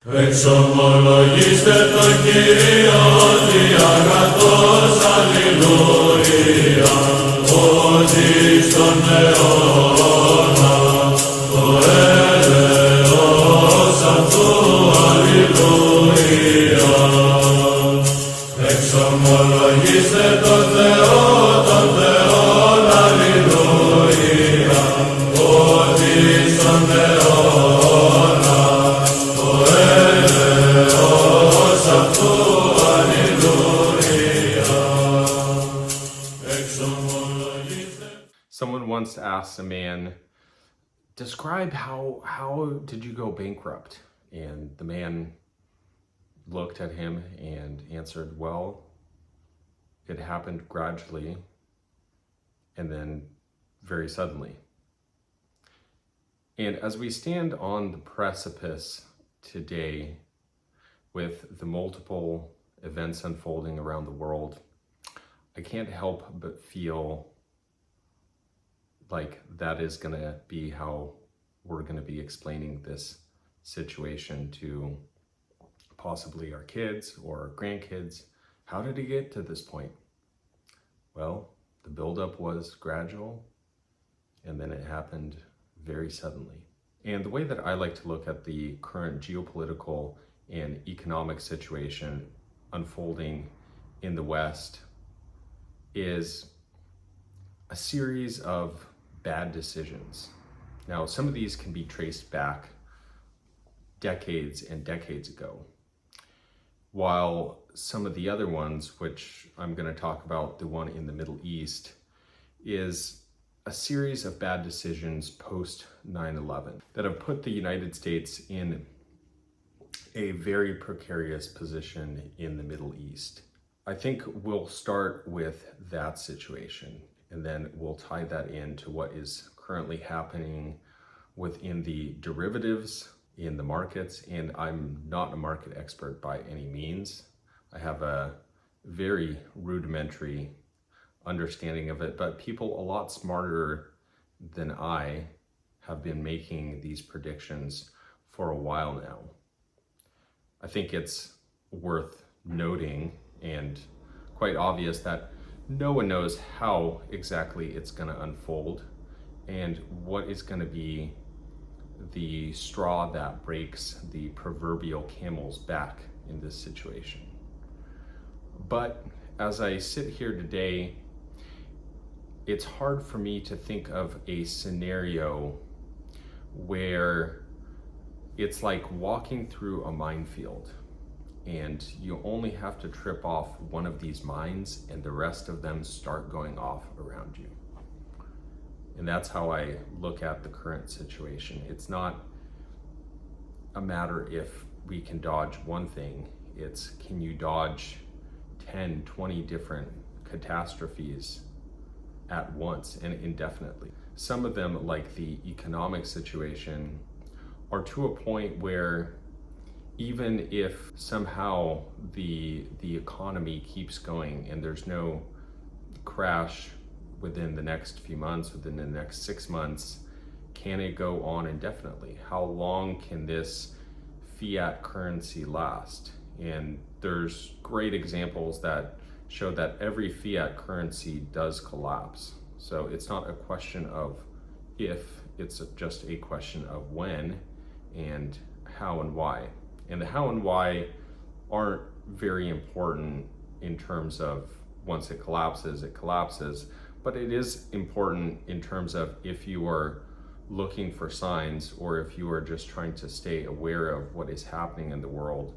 Εξομολογήστε το Κύριο ότι αγαθός αλληλούια, ότι στον αιώνα το έλεος αυτού αλληλούια. Εξομολογήστε το Θεό, τον Θεόν αλληλούια, ότι στον αιώνα το έλεος αυτού αλληλούια. Εξομολογήστε. Someone once asked a man, describe how did you go bankrupt? And the man looked at him and answered, well, it happened gradually and then very suddenly. And as we stand on the precipice today with the multiple events unfolding around the world, I can't help but feel like that is going to be how we're going to be explaining this situation to possibly our kids or our grandkids. How did it get to this point? Well, the buildup was gradual, and then it happened very suddenly. And the way that I like to look at the current geopolitical and economic situation unfolding in the West is a series of bad decisions. Now, some of these can be traced back decades and decades ago, while some of the other ones, which I'm going to talk about, the one in the Middle East, is a series of bad decisions post 9/11 that have put the United States in a very precarious position in the Middle East. I think we'll start with that situation, and then we'll tie that into what is currently happening within the derivatives in the markets. And I'm not a market expert by any means. I have a very rudimentary understanding of it, but people a lot smarter than I have been making these predictions for a while now. I think it's worth noting and quite obvious that no one knows how exactly it's going to unfold and what is going to be the straw that breaks the proverbial camel's back in this situation. But as I sit here today, it's hard for me to think of a scenario where it's like walking through a minefield and you only have to trip off one of these mines and the rest of them start going off around you. And that's how I look at the current situation. It's not a matter if we can dodge one thing, it's can you dodge 10, 20 different catastrophes at once and indefinitely. Some of them, like the economic situation, are to a point where even if somehow the economy keeps going and there's no crash within the next few months, within the next 6 months, can it go on indefinitely? How long can this fiat currency last? And there's great examples that show that every fiat currency does collapse. So it's not a question of if, it's just a question of when and how and why. And the how and why aren't very important in terms of once it collapses, but it is important in terms of if you are looking for signs or if you are just trying to stay aware of what is happening in the world,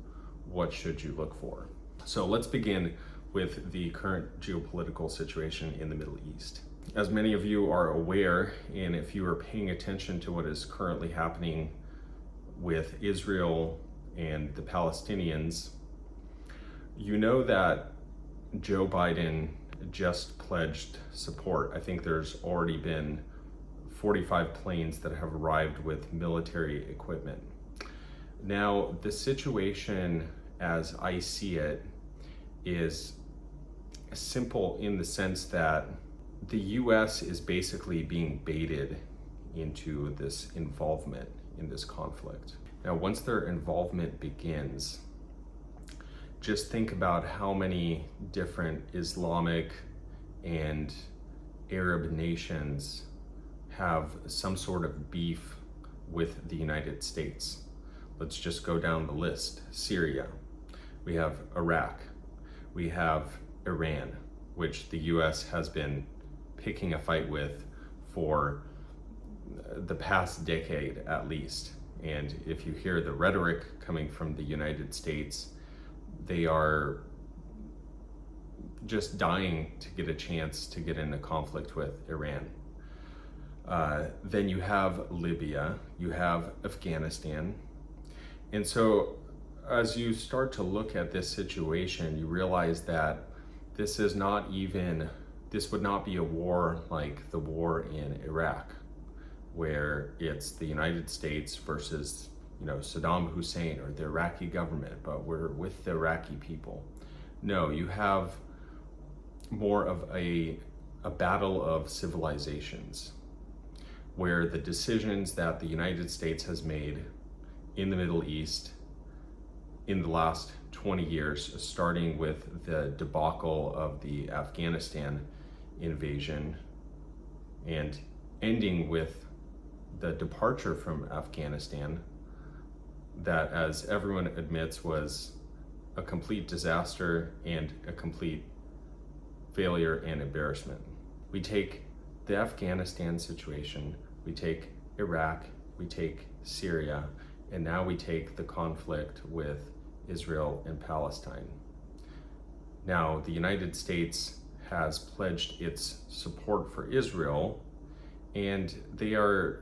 what should you look for? So let's begin with the current geopolitical situation in the Middle East. As many of you are aware, and if you are paying attention to what is currently happening with Israel and the Palestinians, you know that Joe Biden just pledged support. I think there's already been 45 planes that have arrived with military equipment. Now, the situation as I see it is simple in the sense that the US is basically being baited into this involvement in this conflict. Now, once their involvement begins, just think about how many different Islamic and Arab nations have some sort of beef with the United States. Let's just go down the list. Syria, we have Iraq, we have Iran, which the US has been picking a fight with for the past decade at least. And if you hear the rhetoric coming from the United States, they are just dying to get a chance to get into conflict with Iran. Then you have Libya, you have Afghanistan. And so as you start to look at this situation, you realize that this would not be a war like the war in Iraq, where it's the United States versus, Saddam Hussein or the Iraqi government, but we're with the Iraqi people. No, you have more of a battle of civilizations, where the decisions that the United States has made in the Middle East in the last 20 years, starting with the debacle of the Afghanistan invasion and ending with the departure from Afghanistan, that, as everyone admits, was a complete disaster and a complete failure and embarrassment. We take the Afghanistan situation, we take Iraq, we take Syria, and now we take the conflict with Israel and Palestine. Now, the United States has pledged its support for Israel, and they are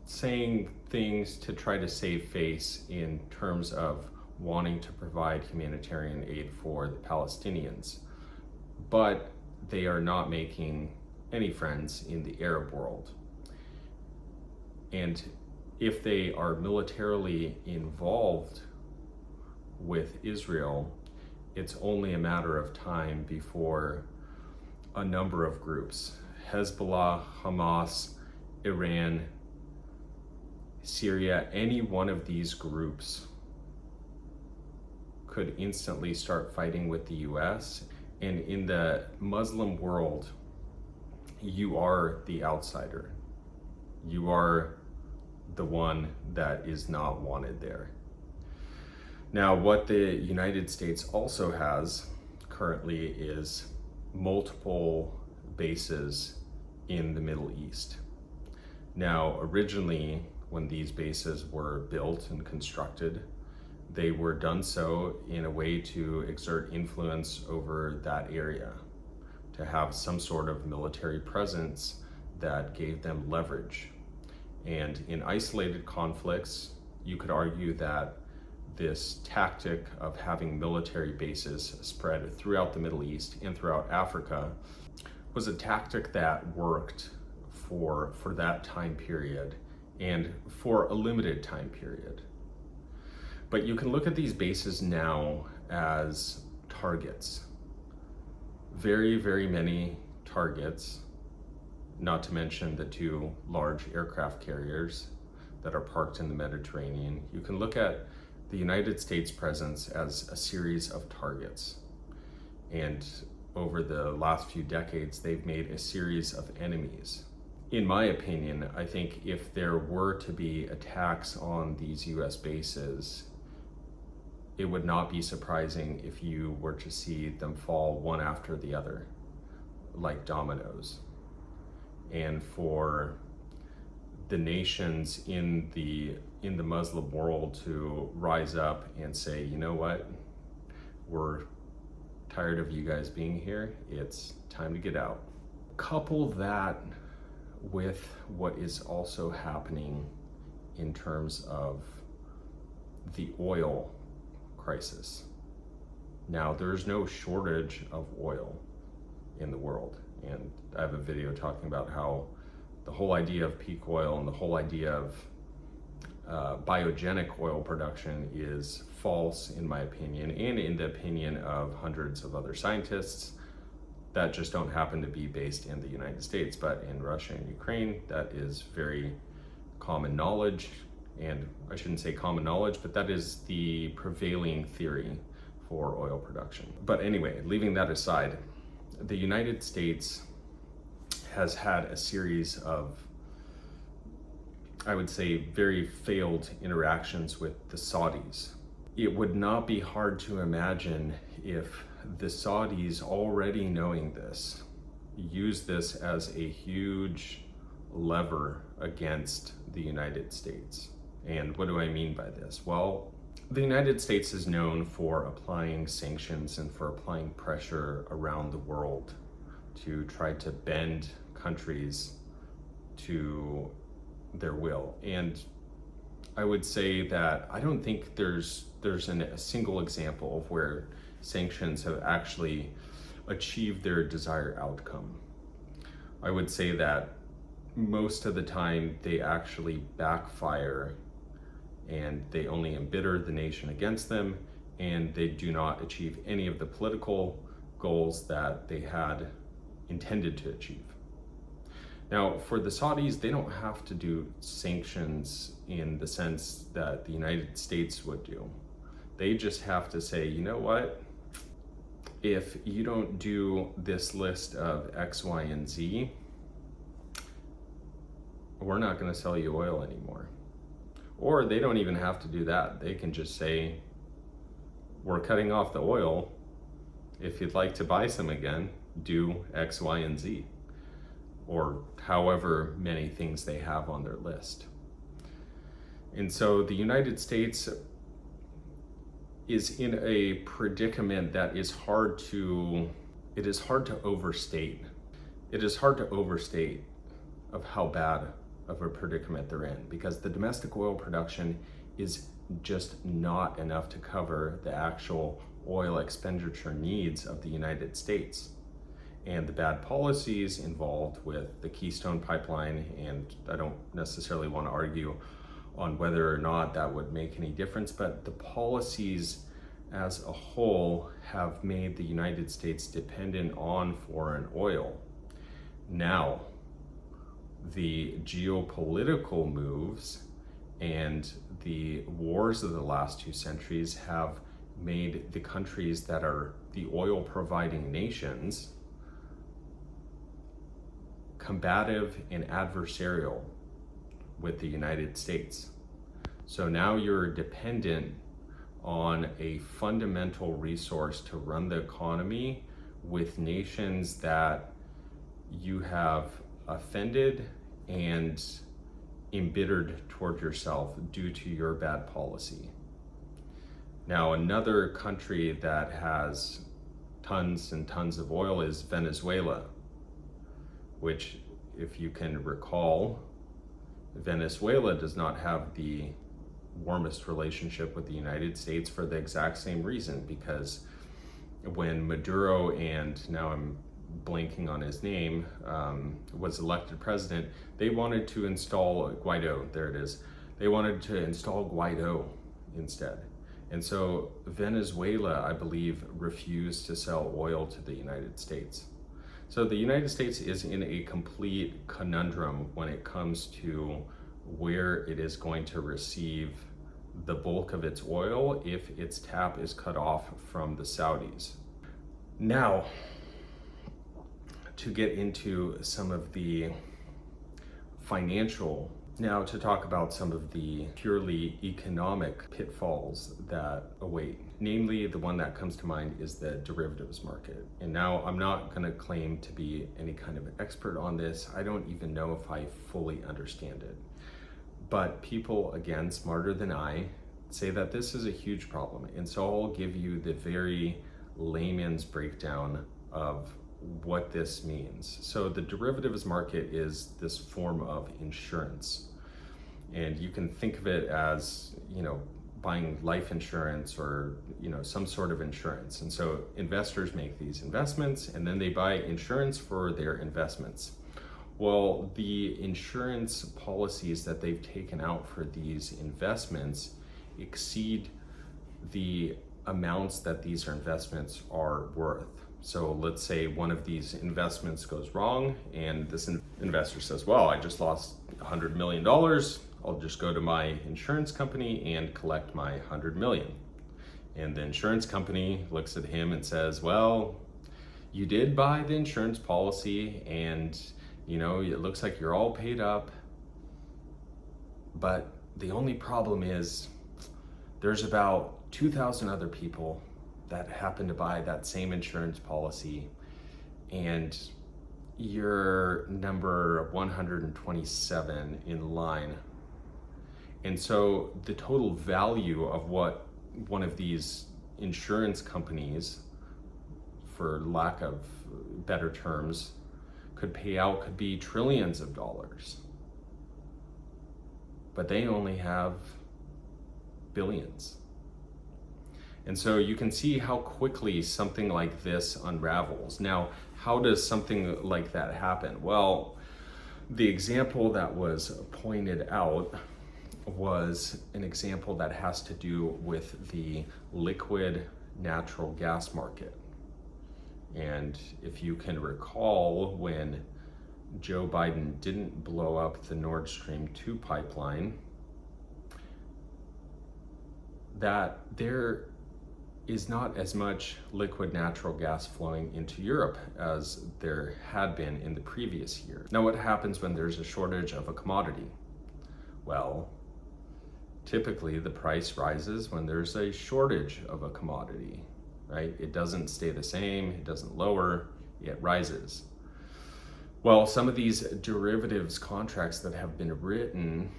saying things to try to save face in terms of wanting to provide humanitarian aid for the Palestinians. But they are not making any friends in the Arab world. And if they are militarily involved with Israel, it's only a matter of time before a number of groups, Hezbollah, Hamas, Iran, Syria, any one of these groups could instantly start fighting with the US. And in the Muslim world, you are the outsider. You are the one that is not wanted there. Now, what the United States also has currently is multiple bases in the Middle East. Now, originally, when these bases were built and constructed, they were done so in a way to exert influence over that area, to have some sort of military presence that gave them leverage. And in isolated conflicts, you could argue that this tactic of having military bases spread throughout the Middle East and throughout Africa was a tactic that worked for that time period and for a limited time period. But you can look at these bases now as targets. Very, very many targets, not to mention the two large aircraft carriers that are parked in the Mediterranean. You can look at the United States presence as a series of targets. And over the last few decades, they've made a series of enemies. In my opinion, I think if there were to be attacks on these US bases, it would not be surprising if you were to see them fall one after the other, like dominoes. And for the nations in the Muslim world to rise up and say, you know what, we're tired of you guys being here, it's time to get out. Couple that with what is also happening in terms of the oil crisis. Now, there's no shortage of oil in the world, and I have a video talking about how the whole idea of peak oil and the whole idea of biogenic oil production is false, in my opinion, and in the opinion of hundreds of other scientists that just don't happen to be based in the United States, but in Russia and Ukraine, that is very common knowledge. And I shouldn't say common knowledge, but that is the prevailing theory for oil production. But anyway, leaving that aside, the United States has had a series of, I would say, very failed interactions with the Saudis. It would not be hard to imagine if the Saudis, already knowing this, use this as a huge lever against the United States. And what do I mean by this? Well, the United States is known for applying sanctions and for applying pressure around the world to try to bend countries to their will. And I would say that I don't think there's a single example of where sanctions have actually achieved their desired outcome. I would say that most of the time they actually backfire and they only embitter the nation against them, and they do not achieve any of the political goals that they had intended to achieve. Now, for the Saudis, they don't have to do sanctions in the sense that the United States would do. They just have to say, you know what? If you don't do this list of X, Y, and Z, we're not going to sell you oil anymore. Or they don't even have to do that. They can just say, we're cutting off the oil. If you'd like to buy some again, do X, Y, and Z. Or however many things they have on their list. And so the United States is in a predicament that is hard to overstate. It is hard to overstate of how bad of a predicament they're in, because the domestic oil production is just not enough to cover the actual oil expenditure needs of the United States. And the bad policies involved with the Keystone Pipeline, and I don't necessarily want to argue on whether or not that would make any difference, but the policies as a whole have made the United States dependent on foreign oil. Now, the geopolitical moves and the wars of the last 2 centuries have made the countries that are the oil providing nations combative and adversarial with the United States. So now you're dependent on a fundamental resource to run the economy with nations that you have offended and embittered toward yourself due to your bad policy. Now, another country that has tons and tons of oil is Venezuela, which, if you can recall, Venezuela does not have the warmest relationship with the United States for the exact same reason, because when Maduro, and now I'm blanking on his name, was elected president, they wanted to install Guaido, there it is. They wanted to install Guaido instead. And so Venezuela, I believe, refused to sell oil to the United States. So the United States is in a complete conundrum when it comes to where it is going to receive the bulk of its oil if its tap is cut off from the Saudis. Now, to get into some of the financial, now to talk about some of the purely economic pitfalls that await. Namely, the one that comes to mind is the derivatives market. And now I'm not going to claim to be any kind of an expert on this. I don't even know if I fully understand it. But people, again, smarter than I, say that this is a huge problem. And so I'll give you the very layman's breakdown of what this means. So the derivatives market is this form of insurance. And you can think of it as, buying life insurance or, some sort of insurance. And so investors make these investments and then they buy insurance for their investments. Well, the insurance policies that they've taken out for these investments exceed the amounts that these investments are worth. So let's say one of these investments goes wrong and this investor says, well, I just lost $100 million. I'll just go to my insurance company and collect my 100 million. And the insurance company looks at him and says, well, you did buy the insurance policy and it looks like you're all paid up, but the only problem is there's about 2,000 other people that happen to buy that same insurance policy, and you're number 127 in line. And so the total value of what one of these insurance companies, for lack of better terms, could pay out could be trillions of dollars. But they only have billions. And so you can see how quickly something like this unravels. Now, how does something like that happen? Well, the example that was pointed out was an example that has to do with the liquid natural gas market. And if you can recall, when Joe Biden didn't blow up the Nord Stream 2 pipeline, that there is not as much liquid natural gas flowing into Europe as there had been in the previous year. Now, what happens when there's a shortage of a commodity? Well, typically the price rises when there's a shortage of a commodity, right? It doesn't stay the same, it doesn't lower, it rises. Well, some of these derivatives contracts that have been written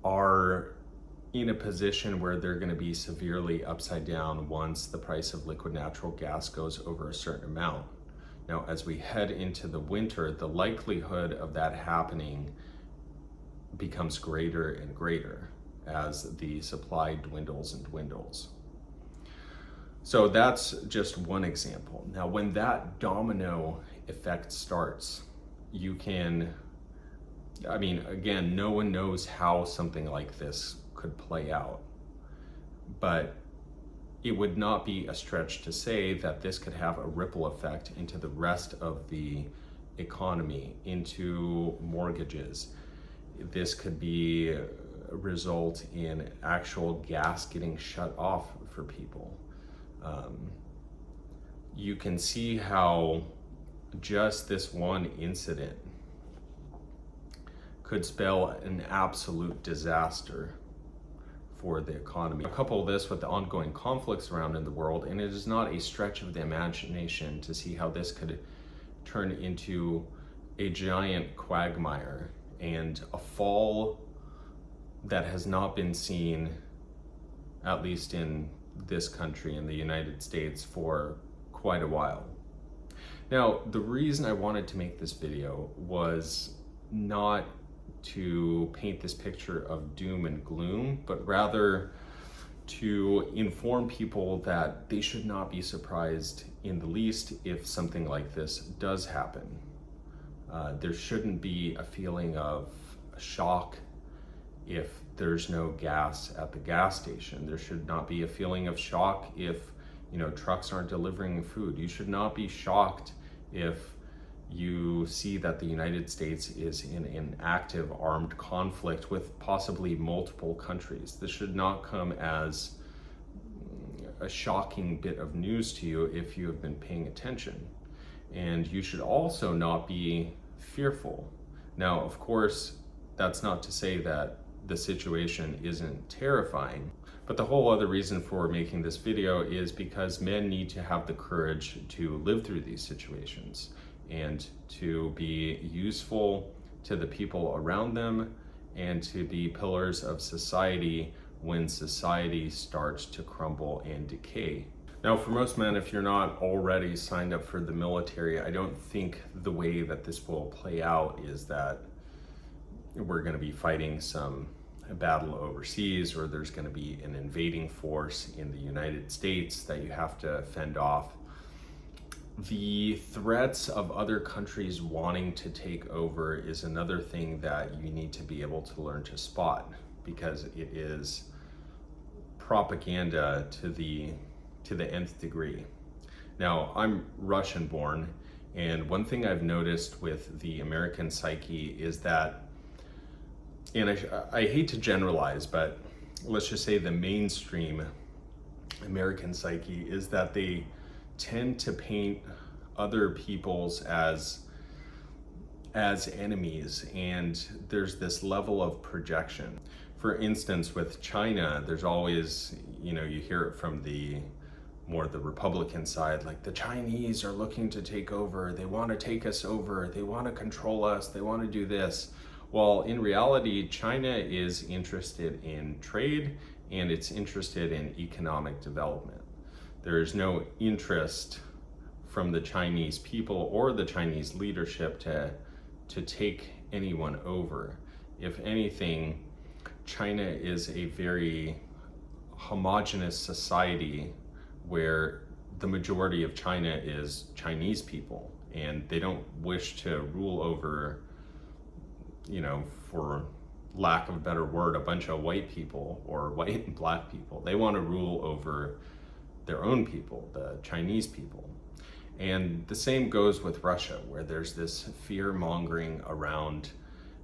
are in a position where they're going to be severely upside down once the price of liquid natural gas goes over a certain amount. Now, as we head into the winter, the likelihood of that happening becomes greater and greater as the supply dwindles and dwindles. So that's just one example. Now, when that domino effect starts, again, no one knows how something like this could play out, but it would not be a stretch to say that this could have a ripple effect into the rest of the economy, into mortgages. This could result in actual gas getting shut off for people. You can see how just this one incident could spell an absolute disaster for the economy. Couple this with the ongoing conflicts around in the world, and it is not a stretch of the imagination to see how this could turn into a giant quagmire and a fall that has not been seen, at least in this country, in the United States, for quite a while. Now, the reason I wanted to make this video was not to paint this picture of doom and gloom, but rather to inform people that they should not be surprised in the least if something like this does happen. There shouldn't be a feeling of shock if there's no gas at the gas station. There should not be a feeling of shock if trucks aren't delivering food. You should not be shocked if you see that the United States is in an active armed conflict with possibly multiple countries. This should not come as a shocking bit of news to you if you have been paying attention. And you should also not be fearful. Now, of course, that's not to say that the situation isn't terrifying, but the whole other reason for making this video is because men need to have the courage to live through these situations and to be useful to the people around them and to be pillars of society when society starts to crumble and decay. Now, for most men, if you're not already signed up for the military, I don't think the way that this will play out is that we're going to be fighting some battle overseas, or there's going to be an invading force in the United States that you have to fend off. The threats of other countries wanting to take over is another thing that you need to be able to learn to spot, because it is propaganda to the nth degree. Now, I'm Russian born, and one thing I've noticed with the American psyche is that and I hate to generalize, but let's just say the mainstream American psyche is that they tend to paint other peoples as enemies, and there's this level of projection. For instance, with China, there's always, you hear it from the Republican side, like the Chinese are looking to take over, they want to take us over, they want to control us, they want to do this. Well, in reality, China is interested in trade and it's interested in economic development. There is no interest from the Chinese people or the Chinese leadership to take anyone over. If anything, China is a very homogenous society where the majority of China is Chinese people, and they don't wish to rule over, for lack of a better word, a bunch of white people or white and black people. They want to rule over their own people, the Chinese people. And the same goes with Russia, where there's this fear mongering around,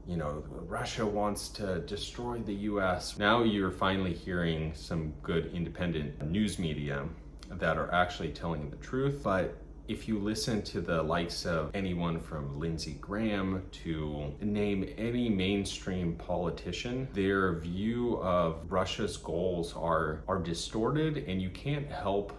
Russia wants to destroy the US. Now you're finally hearing some good independent news media that are actually telling the truth. But if you listen to the likes of anyone from Lindsey Graham to name any mainstream politician, their view of Russia's goals are distorted, and you can't help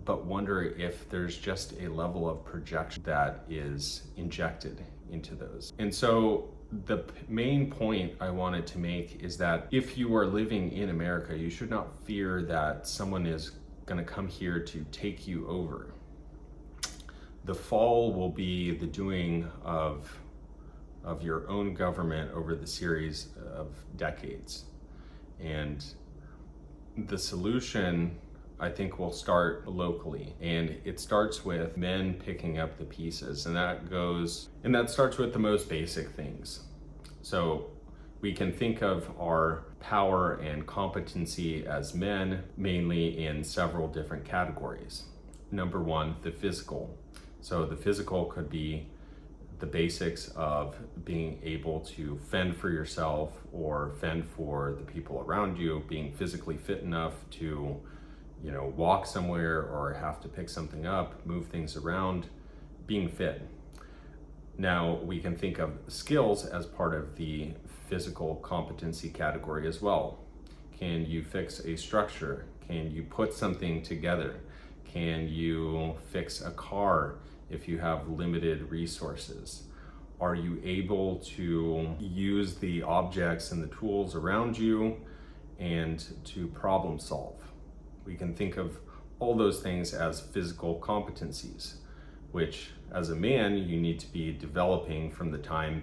but wonder if there's just a level of projection that is injected into those. And so the main point I wanted to make is that if you are living in America, you should not fear that someone is going to come here to take you over. The fall will be the doing of your own government over the series of decades. And the solution, I think, will start locally, and it starts with men picking up the pieces, and that starts with the most basic things. So we can think of our power and competency as men mainly in several different categories. Number one, the physical. So the physical could be the basics of being able to fend for yourself or fend for the people around you, being physically fit enough to walk somewhere or have to pick something up, move things around, being fit. Now we can think of skills as part of the physical competency category as well. Can you fix a structure? Can you put something together? Can you fix a car if you have limited resources? Are you able to use the objects and the tools around you and to problem solve? We can think of all those things as physical competencies, which as a man, you need to be developing from the time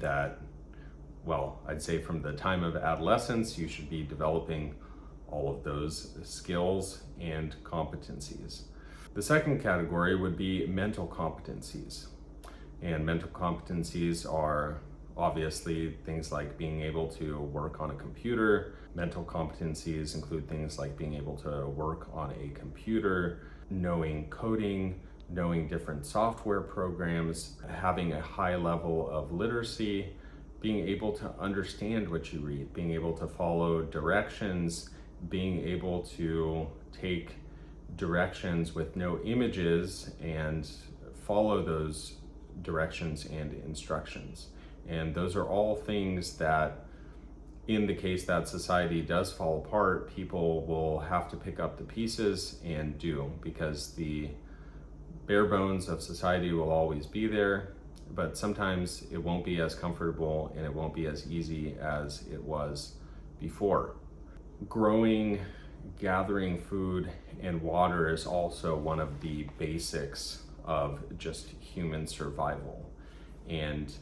I'd say from the time of adolescence, you should be developing all of those skills and competencies. The second category would be mental competencies. And mental competencies are obviously things like being able to work on a computer. Mental competencies include things like being able to work on a computer, knowing coding, knowing different software programs, having a high level of literacy, being able to understand what you read, being able to follow directions, being able to take directions with no images and follow those directions and instructions. And those are all things that, in the case that society does fall apart, people will have to pick up the pieces and do, because the bare bones of society will always be there, but sometimes it won't be as comfortable and it won't be as easy as it was before. Growing, gathering food and water is also one of the basics of just human survival. And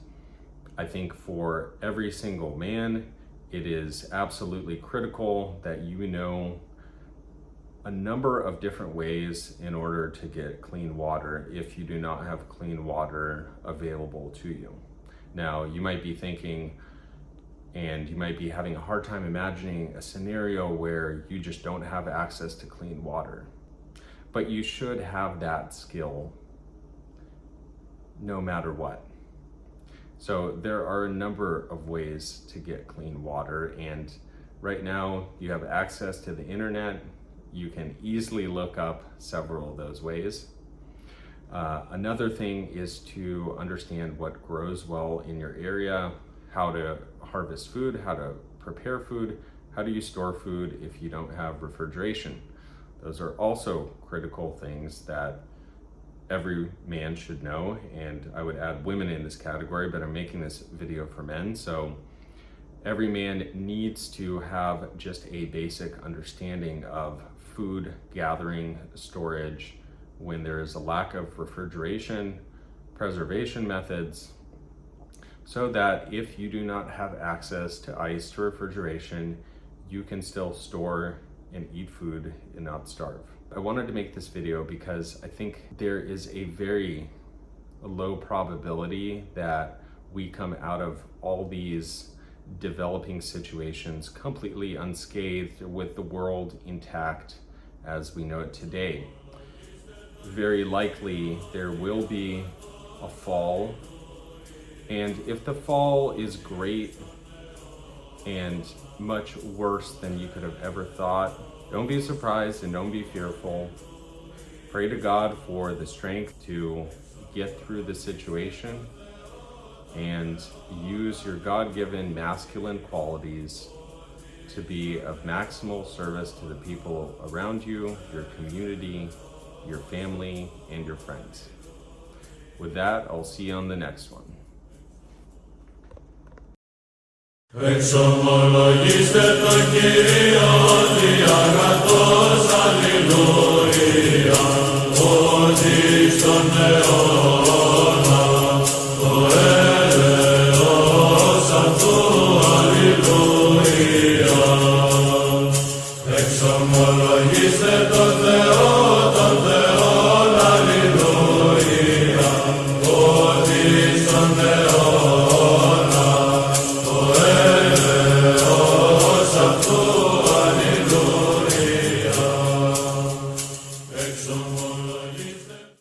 I think for every single man, it is absolutely critical that you know a number of different ways in order to get clean water if you do not have clean water available to you. Now, you might be thinking, and you might be having a hard time imagining a scenario where you just don't have access to clean water. But you should have that skill no matter what. So there are a number of ways to get clean water, and right now you have access to the internet. You can easily look up several of those ways. Another thing is to understand what grows well in your area, how to harvest food, how to prepare food, how do you store food if you don't have refrigeration. Those are also critical things that every man should know, and I would add women in this category, but I'm making this video for men, so every man needs to have just a basic understanding of food gathering, storage, when there is a lack of refrigeration, preservation methods, so that if you do not have access to ice, to refrigeration, you can still store and eat food and not starve. I wanted to make this video because I think there is a very low probability that we come out of all these developing situations completely unscathed, with the world intact as we know it today. Very likely there will be a fall, and if the fall is great and much worse than you could have ever thought, don't be surprised and don't be fearful. Pray to God for the strength to get through the situation, and use your God-given masculine qualities to be of maximal service to the people around you, your community, your family, and your friends. With that, I'll see you on the next one. Εξομολογήστε τον Κύριο διαγατός, αλληλούια, ότι στον αιώνα το έλεος αυτού, αλληλούια. Εξομολογήστε τον Θεό